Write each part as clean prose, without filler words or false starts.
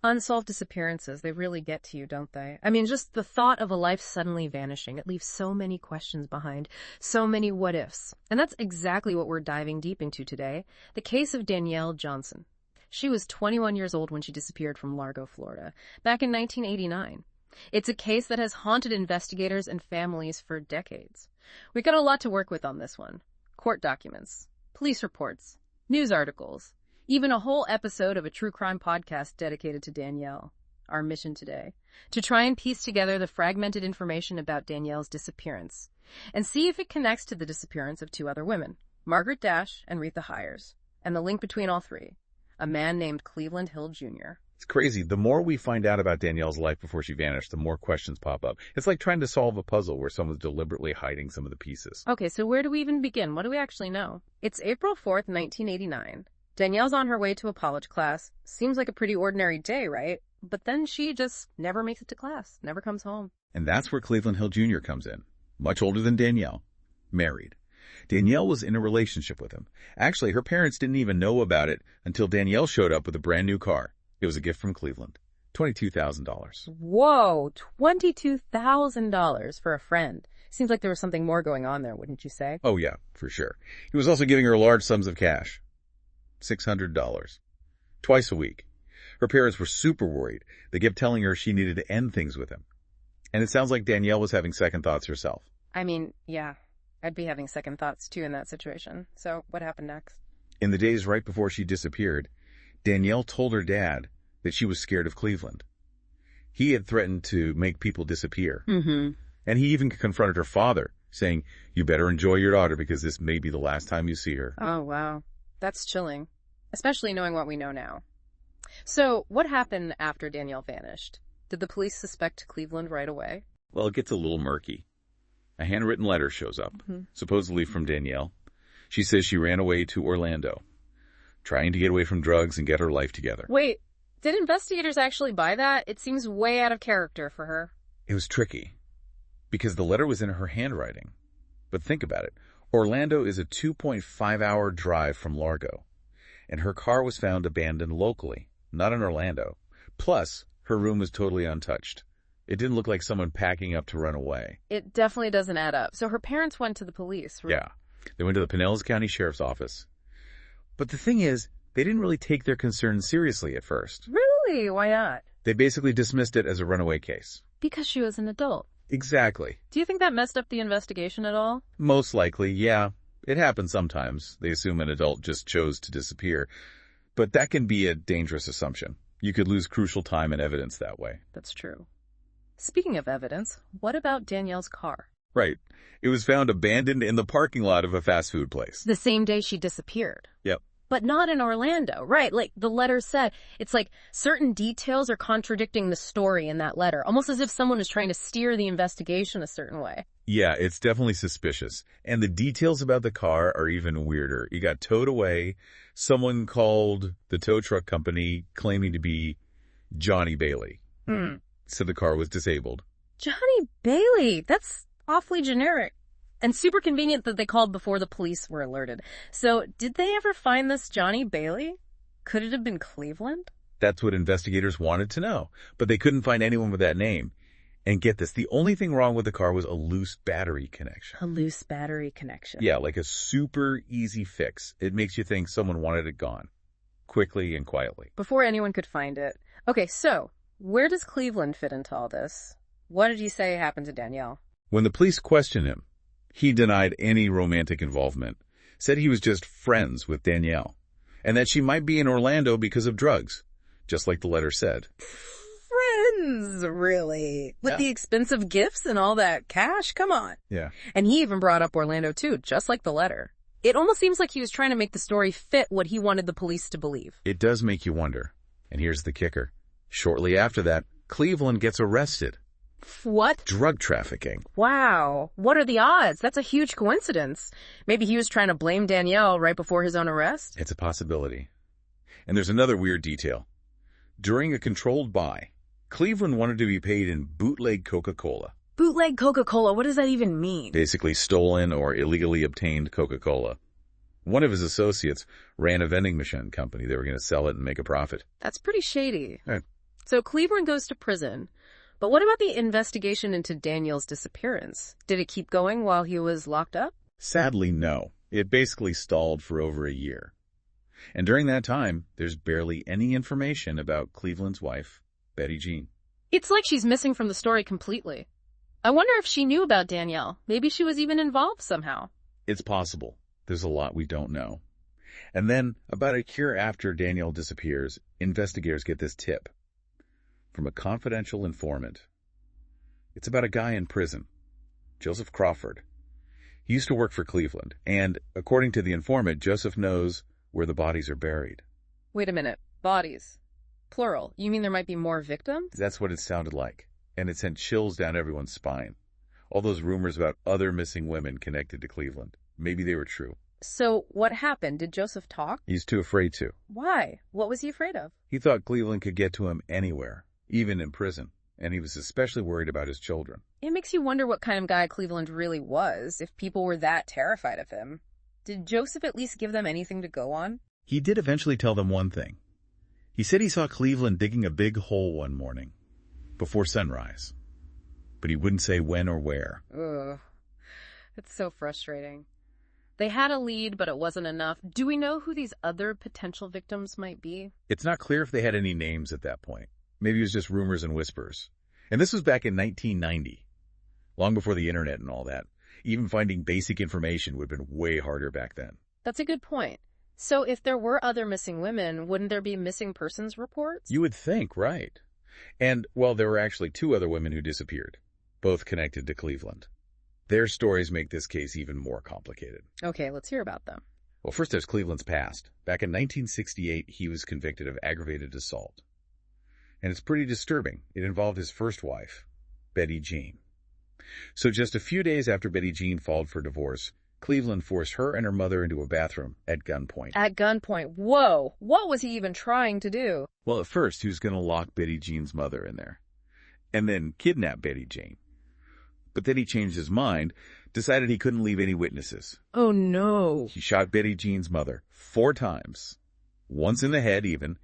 Unsolved disappearances, they really get to you, don't they? I mean, just the thought of a life suddenly vanishing, it leaves so many questions behind, so many what-ifs. And that's exactly what we're diving deep into today, the case of Danielle Johnson. She was 21 years old when she disappeared from Largo, Florida, back in 1989. It's a case that has haunted investigators and families for decades. We got a lot to work with on this one. Court documents, police reports, news articles, even a whole episode of a true crime podcast dedicated to Danielle. Our mission today, to try and piece together the fragmented information about Danielle's disappearance and see if it connects to the disappearance of two other women, Margaret Dash and Retha Hires, and the link between all three, a man named Cleveland Hill Jr. It's crazy. The more we find out about Danielle's life before she vanished, the more questions pop up. It's like trying to solve a puzzle where someone's deliberately hiding some of the pieces. Okay, so where do we even begin? What do we actually know? It's April 4th, 1989. Danielle's on her way to a college class. Seems like a pretty ordinary day, right? But then she just never makes it to class, never comes home. And that's where Cleveland Hill Jr. comes in. Much older than Danielle. Married. Danielle was in a relationship with him. Actually, her parents didn't even know about it until Danielle showed up with a brand new car. It was a gift from Cleveland. $22,000. Whoa, $22,000 for a friend. Seems like there was something more going on there, wouldn't you say? Oh yeah, for sure. He was also giving her large sums of cash. $600. Twice a week. Her parents were super worried. They kept telling her she needed to end things with him. And it sounds like Danielle was having second thoughts herself. I mean, yeah, I'd be having second thoughts too in that situation. So what happened next? In the days right before she disappeared, Danielle told her dad that she was scared of Cleveland. He had threatened to make people disappear. Mm-hmm. And he even confronted her father, saying, "You better enjoy your daughter because this may be the last time you see her." Oh, wow. That's chilling, especially knowing what we know now. So, what happened after Danielle vanished? Did the police suspect Cleveland right away? Well, it gets a little murky. A handwritten letter shows up, supposedly from Danielle. She says she ran away to Orlando, trying to get away from drugs and get her life together. Wait, did investigators actually buy that? It seems way out of character for her. It was tricky, because the letter was in her handwriting. But think about it. Orlando is a 2.5-hour drive from Largo, and her car was found abandoned locally, not in Orlando. Plus, her room was totally untouched. It didn't look like someone packing up to run away. It definitely doesn't add up. So her parents went to the police, right? Yeah. They went to the Pinellas County Sheriff's Office. But the thing is, they didn't really take their concerns seriously at first. Really? Why not? They basically dismissed it as a runaway case. Because she was an adult. Exactly. Do you think that messed up the investigation at all? Most likely, yeah. It happens sometimes. They assume an adult just chose to disappear. But that can be a dangerous assumption. You could lose crucial time and evidence that way. That's true. Speaking of evidence, what about Danielle's car? Right. It was found abandoned in the parking lot of a fast food place. The same day she disappeared. Yep. But not in Orlando, right? Like the letter said, it's like certain details are contradicting the story in that letter, almost as if someone is trying to steer the investigation a certain way. Yeah, it's definitely suspicious. And the details about the car are even weirder. It got towed away. Someone called the tow truck company claiming to be Johnny Bailey. Said the car was disabled. Johnny Bailey? That's awfully generic. And super convenient that they called before the police were alerted. So, did they ever find this Johnny Bailey? Could it have been Cleveland? That's what investigators wanted to know. But they couldn't find anyone with that name. And get this, the only thing wrong with the car was a loose battery connection. A loose battery connection. Yeah, like a super easy fix. It makes you think someone wanted it gone. Quickly and quietly. Before anyone could find it. Okay, so, where does Cleveland fit into all this? What did he say happened to Danielle? When the police questioned him, he denied any romantic involvement, said he was just friends with Danielle, and that she might be in Orlando because of drugs, just like the letter said. Friends, really? With the expensive gifts and all that cash? Come on. Yeah. And he even brought up Orlando too, just like the letter. It almost seems like he was trying to make the story fit what he wanted the police to believe. It does make you wonder. And here's the kicker. Shortly after that, Cleveland gets arrested. What? Drug trafficking. Wow. What are the odds? That's a huge coincidence. Maybe he was trying to blame Danielle right before his own arrest? It's a possibility. And there's another weird detail. During a controlled buy, Cleveland wanted to be paid in bootleg Coca-Cola. Bootleg Coca-Cola? What does that even mean? Basically stolen or illegally obtained Coca-Cola. One of his associates ran a vending machine company. They were going to sell it and make a profit. That's pretty shady. So Cleveland goes to prison. But what about the investigation into Danielle's disappearance? Did it keep going while he was locked up? Sadly, no. It basically stalled for over a year. And during that time, there's barely any information about Cleveland's wife, Betty Jean. It's like she's missing from the story completely. I wonder if she knew about Danielle. Maybe she was even involved somehow. It's possible. There's a lot we don't know. And then, about a year after Danielle disappears, investigators get this tip from a confidential informant. It's about a guy in prison, Joseph Crawford. He used to work for Cleveland, and according to the informant, Joseph knows where the bodies are buried. Wait a minute. Bodies. Plural. You mean there might be more victims? That's what it sounded like, and it sent chills down everyone's spine. All those rumors about other missing women connected to Cleveland. Maybe they were true. So what happened? Did Joseph talk? He's too afraid to. Why? What was he afraid of? He thought Cleveland could get to him anywhere, even in prison, and he was especially worried about his children. It makes you wonder what kind of guy Cleveland really was, if people were that terrified of him. Did Joseph at least give them anything to go on? He did eventually tell them one thing. He said he saw Cleveland digging a big hole one morning, before sunrise. But he wouldn't say when or where. Ugh. It's so frustrating. They had a lead, but it wasn't enough. Do we know who these other potential victims might be? It's not clear if they had any names at that point. Maybe it was just rumors and whispers. And this was back in 1990, long before the internet and all that. Even finding basic information would have been way harder back then. That's a good point. So if there were other missing women, wouldn't there be missing persons reports? You would think, right. And, well, there were actually 2 other women who disappeared, both connected to Cleveland. Their stories make this case even more complicated. Okay, let's hear about them. Well, first there's Cleveland's past. Back in 1968, he was convicted of aggravated assault. And it's pretty disturbing. It involved his first wife, Betty Jean. So just a few days after Betty Jean filed for divorce, Cleveland forced her and her mother into a bathroom at gunpoint. At gunpoint? Whoa! What was he even trying to do? Well, at first, he was going to lock Betty Jean's mother in there, and then kidnap Betty Jean. But then he changed his mind, decided he couldn't leave any witnesses. Oh, no. He shot Betty Jean's mother 4 times, once in the head even,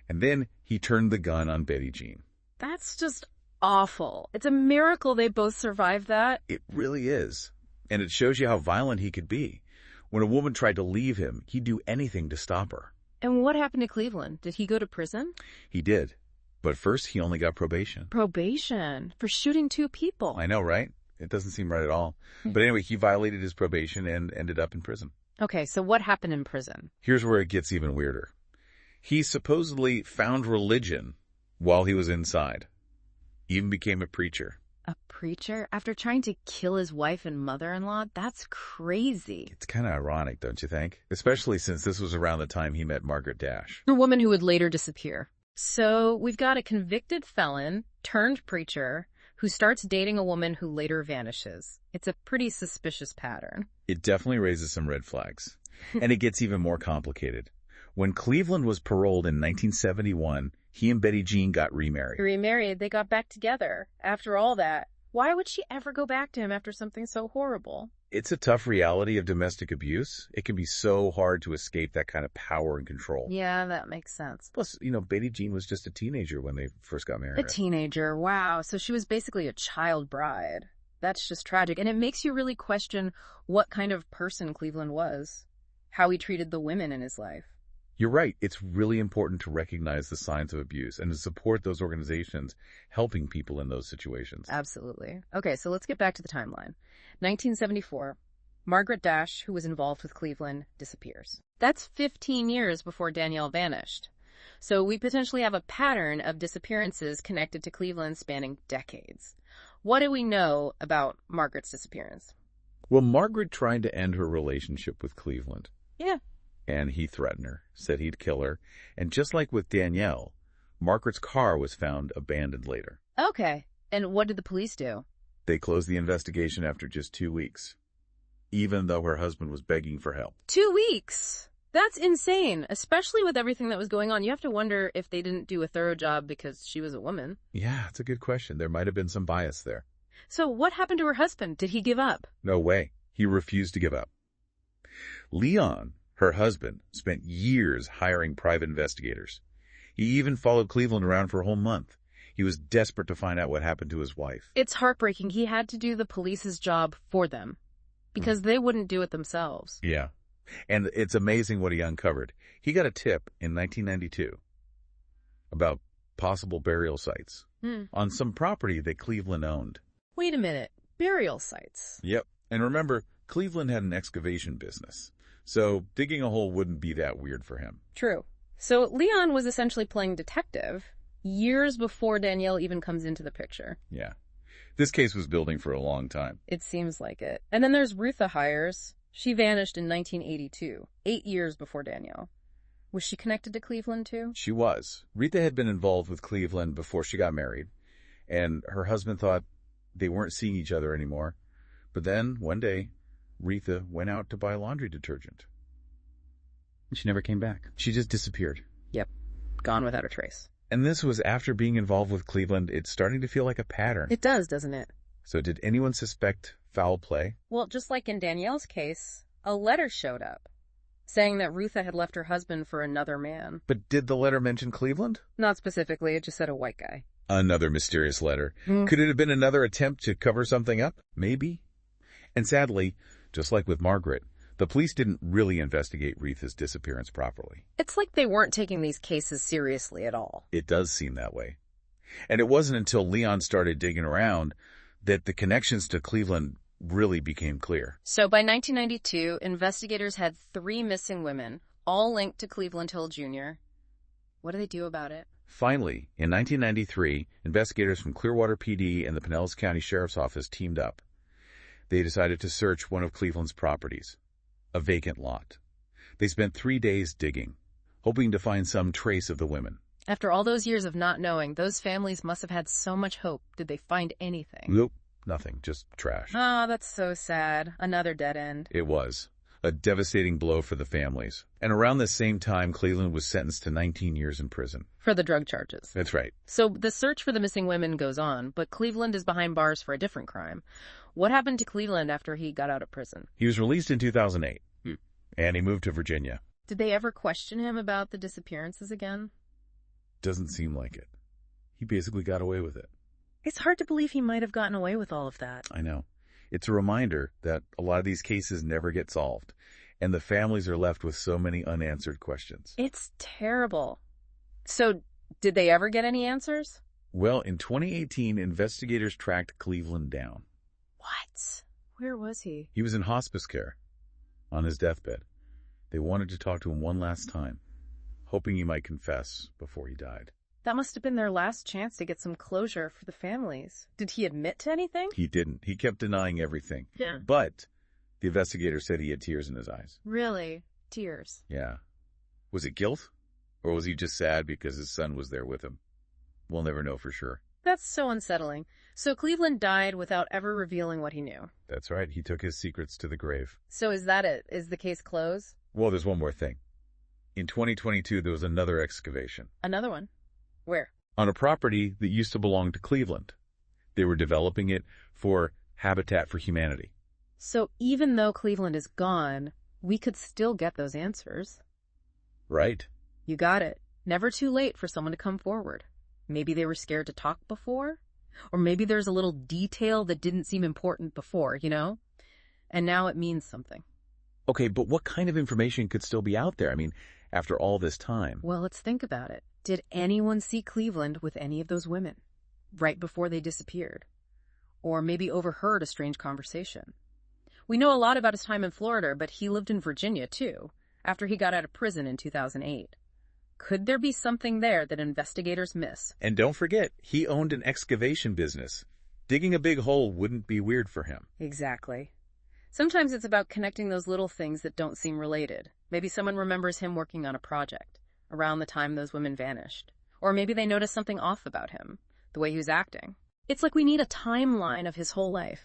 and then he turned the gun on Betty Jean. That's just awful. It's a miracle they both survived that. It really is. And it shows you how violent he could be. When a woman tried to leave him, he'd do anything to stop her. And what happened to Cleveland? Did he go to prison? He did. But first, he only got probation. Probation? For shooting 2 people? I know, right? It doesn't seem right at all. But anyway, he violated his probation and ended up in prison. Okay, so what happened in prison? Here's where it gets even weirder. He supposedly found religion while he was inside. Even became a preacher. A preacher? After trying to kill his wife and mother-in-law? That's crazy. It's kind of ironic, don't you think? Especially since this was around the time he met Margaret Dash. A woman who would later disappear. So we've got a convicted felon turned preacher who starts dating a woman who later vanishes. It's a pretty suspicious pattern. It definitely raises some red flags. And it gets even more complicated. When Cleveland was paroled in 1971, he and Betty Jean got remarried. Remarried? They got back together. After all that, why would she ever go back to him after something so horrible? It's a tough reality of domestic abuse. It can be so hard to escape that kind of power and control. Yeah, that makes sense. Plus, Betty Jean was just a teenager when they first got married. A teenager, wow. So she was basically a child bride. That's just tragic. And it makes you really question what kind of person Cleveland was, how he treated the women in his life. You're right. It's really important to recognize the signs of abuse and to support those organizations helping people in those situations. Absolutely. Okay, so let's get back to the timeline. 1974, Margaret Dash, who was involved with Cleveland, disappears. That's 15 years before Danielle vanished. So we potentially have a pattern of disappearances connected to Cleveland spanning decades. What do we know about Margaret's disappearance? Well, Margaret tried to end her relationship with Cleveland. Yeah. And he threatened her, said he'd kill her. And just like with Danielle, Margaret's car was found abandoned later. Okay. And what did the police do? They closed the investigation after just 2 weeks, even though her husband was begging for help. 2 weeks? That's insane, especially with everything that was going on. You have to wonder if they didn't do a thorough job because she was a woman. Yeah, it's a good question. There might have been some bias there. So what happened to her husband? Did he give up? No way. He refused to give up. Leon, her husband, spent years hiring private investigators. He even followed Cleveland around for a whole month. He was desperate to find out what happened to his wife. It's heartbreaking. He had to do the police's job for them because they wouldn't do it themselves. Yeah. And it's amazing what he uncovered. He got a tip in 1992 about possible burial sites on some property that Cleveland owned. Wait a minute. Burial sites? Yep. And remember, Cleveland had an excavation business, so digging a hole wouldn't be that weird for him. True. So Leon was essentially playing detective years before Danielle even comes into the picture. Yeah. This case was building for a long time. It seems like it. And then there's Rutha Hires. She vanished in 1982, 8 years before Danielle. Was she connected to Cleveland too? She was. Rita had been involved with Cleveland before she got married, and her husband thought they weren't seeing each other anymore. But then, one day, Rita went out to buy laundry detergent. And she never came back. She just disappeared. Yep. Gone without a trace. And this was after being involved with Cleveland. It's starting to feel like a pattern. It does, doesn't it? So did anyone suspect foul play? Well, just like in Danielle's case, a letter showed up saying that Rutha had left her husband for another man. But did the letter mention Cleveland? Not specifically, it just said a white guy. Another mysterious letter. Could it have been another attempt to cover something up? Maybe. And sadly, just like with Margaret, the police didn't really investigate Rutha's disappearance properly. It's like they weren't taking these cases seriously at all. It does seem that way. And it wasn't until Leon started digging around that the connections to Cleveland really became clear. So by 1992, investigators had 3 missing women, all linked to Cleveland Hill Jr. What do they do about it? Finally, in 1993, investigators from Clearwater PD and the Pinellas County Sheriff's Office teamed up. They decided to search one of Cleveland's properties, a vacant lot. They spent 3 days digging, hoping to find some trace of the women. After all those years of not knowing, those families must have had so much hope. Did they find anything? Nope, nothing, just trash. Oh, that's so sad. Another dead end. It was. A devastating blow for the families. And around the same time, Cleveland was sentenced to 19 years in prison. For the drug charges. That's right. So the search for the missing women goes on, but Cleveland is behind bars for a different crime. What happened to Cleveland after he got out of prison? He was released in 2008, and he moved to Virginia. Did they ever question him about the disappearances again? Doesn't seem like it. He basically got away with it. It's hard to believe he might have gotten away with all of that. I know. It's a reminder that a lot of these cases never get solved, and the families are left with so many unanswered questions. It's terrible. So, did they ever get any answers? Well, in 2018, investigators tracked Cleveland down. What? Where was he? He was in hospice care, on his deathbed. They wanted to talk to him one last time, hoping he might confess before he died. That must have been their last chance to get some closure for the families. Did he admit to anything? He didn't. He kept denying everything. Yeah. But the investigator said he had tears in his eyes. Really? Tears? Yeah. Was it guilt? Or was he just sad because his son was there with him? We'll never know for sure. That's so unsettling. So Cleveland died without ever revealing what he knew. That's right. He took his secrets to the grave. So is that it? Is the case closed? Well, there's one more thing. In 2022, there was another excavation. Another one? Where? On a property that used to belong to Cleveland. They were developing it for Habitat for Humanity. So even though Cleveland is gone, we could still get those answers. Right. You got it. Never too late for someone to come forward. Maybe they were scared to talk before? Or maybe there's a little detail that didn't seem important before, you know? And now it means something. Okay, but what kind of information could still be out there? I mean, after all this time. Well, let's think about it. Did anyone see Cleveland with any of those women right before they disappeared? Or maybe overheard a strange conversation? We know a lot about his time in Florida, but he lived in Virginia too, after he got out of prison in 2008. Could there be something there that investigators miss? And don't forget, he owned an excavation business. Digging a big hole wouldn't be weird for him. Exactly. Sometimes it's about connecting those little things that don't seem related. Maybe someone remembers him working on a project around the time those women vanished. Or maybe they noticed something off about him, the way he was acting. It's like we need a timeline of his whole life,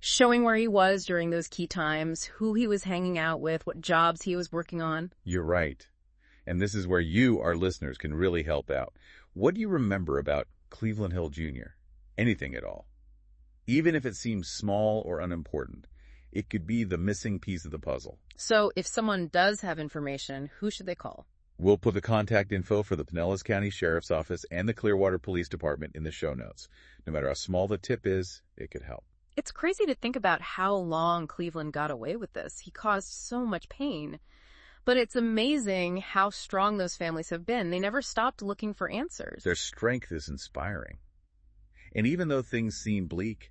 showing where he was during those key times, who he was hanging out with, what jobs he was working on. You're right. And this is where you, our listeners, can really help out. What do you remember about Cleveland Hill Jr.? Anything at all. Even if it seems small or unimportant, it could be the missing piece of the puzzle. So if someone does have information, who should they call? We'll put the contact info for the Pinellas County Sheriff's Office and the Clearwater Police Department in the show notes. No matter how small the tip is, it could help. It's crazy to think about how long Cleveland got away with this. He caused so much pain. But it's amazing how strong those families have been. They never stopped looking for answers. Their strength is inspiring. And even though things seem bleak,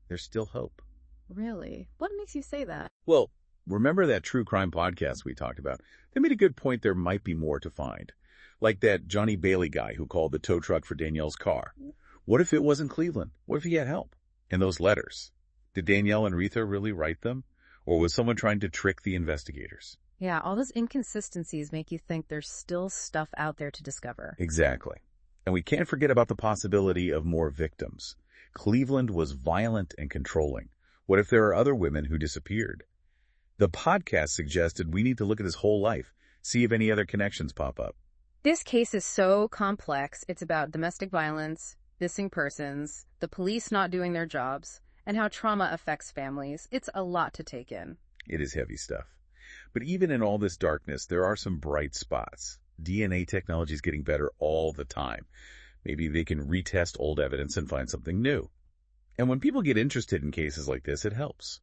there's still hope. Really? What makes you say that? Well, remember that true crime podcast we talked about? They made a good point there might be more to find. Like that Johnny Bailey guy who called the tow truck for Danielle's car. What if it wasn't Cleveland? What if he had help? And those letters. Did Danielle and Retha really write them? Or was someone trying to trick the investigators? Yeah, all those inconsistencies make you think there's still stuff out there to discover. Exactly. And we can't forget about the possibility of more victims. Cleveland was violent and controlling. What if there are other women who disappeared? The podcast suggested we need to look at his whole life, see if any other connections pop up. This case is so complex. It's about domestic violence, missing persons, the police not doing their jobs, and how trauma affects families. It's a lot to take in. It is heavy stuff. But even in all this darkness, there are some bright spots. DNA technology is getting better all the time. Maybe they can retest old evidence and find something new. And when people get interested in cases like this, it helps.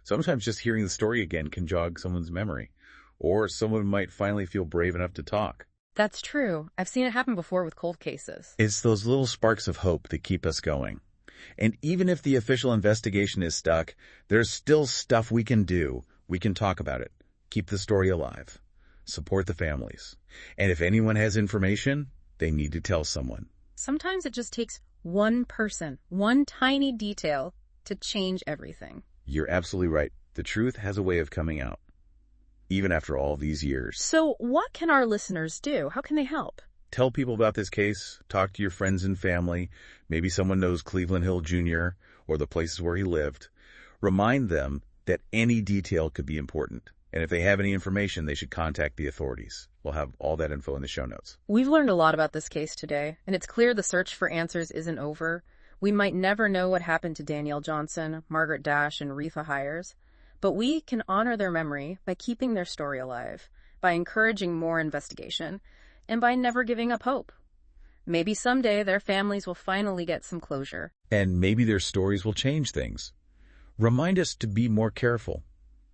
Sometimes just hearing the story again can jog someone's memory, or someone might finally feel brave enough to talk. That's true. I've seen it happen before with cold cases. It's those little sparks of hope that keep us going. And even if the official investigation is stuck, there's still stuff we can do. We can talk about it. Keep the story alive. Support the families. And if anyone has information, they need to tell someone. Sometimes it just takes one person, one tiny detail to change everything. You're absolutely right. The truth has a way of coming out, even after all these years. So what can our listeners do? How can they help? Tell people about this case. Talk to your friends and family. Maybe someone knows Cleveland Hill Jr. or the places where he lived. Remind them that any detail could be important. And if they have any information, they should contact the authorities. We'll have all that info in the show notes. We've learned a lot about this case today, and it's clear the search for answers isn't over. We might never know what happened to Danielle Johnson, Margaret Dash, and Retha Hires, but we can honor their memory by keeping their story alive, by encouraging more investigation, and by never giving up hope. Maybe someday their families will finally get some closure. And maybe their stories will change things. Remind us to be more careful,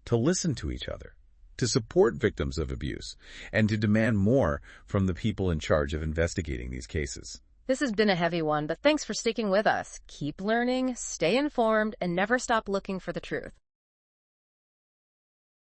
to listen to each other, to support victims of abuse, and to demand more from the people in charge of investigating these cases. This has been a heavy one, but thanks for sticking with us. Keep learning, stay informed, and never stop looking for the truth.